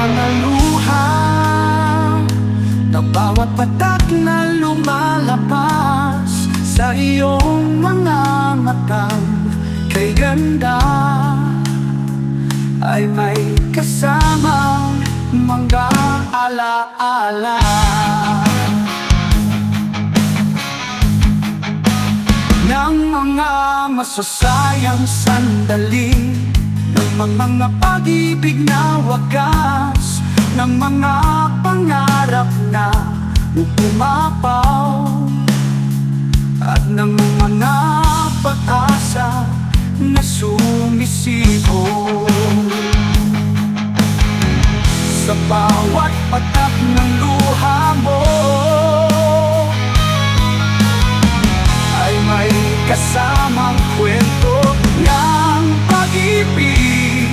mga luha na bawat patak na lumalabas sa iyong mga matang kay ganda ay may kasamang mga alaala. Ng mga masasayang sandali, ng mga pag-ibig na wagas, ng mga pangarap na pumapaw, at ng mga pag-asa na sumisipo. Sa bawat patak ng luha mo ay may kasamang kwento ng pag-ibig,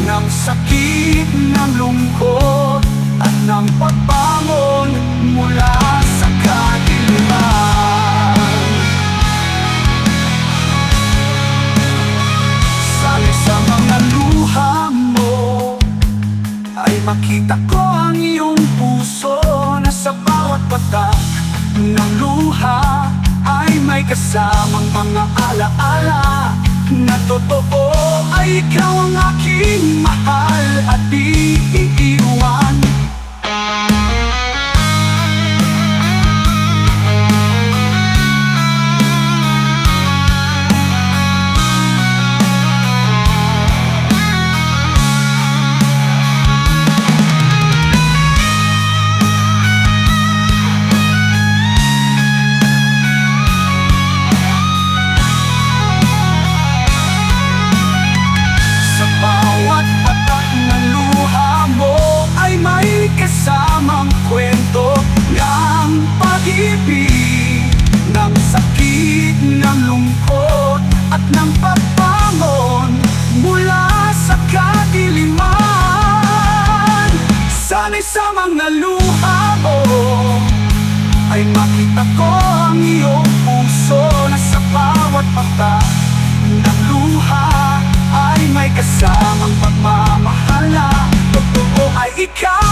ng sakit, ng lungkot, at ng pagbangon mula sa kadiliman. Sana'y sa mga luha mo ay makita ko ang iyong puso, na sa bawat patak ng luha ay may kasamang mga alaala, na totoo ay ikaw ang aking mahal at di iiwan. Kasamang kwento ng pag-ibig, ng sakit, ng lungkot, at ng pagbangon mula sa kadiliman. Sana'y sa mga luha mo ay makita ko ang iyong puso, na sa bawat patak ng luha ay may kasamang pagmamahala. Totoo ay ikaw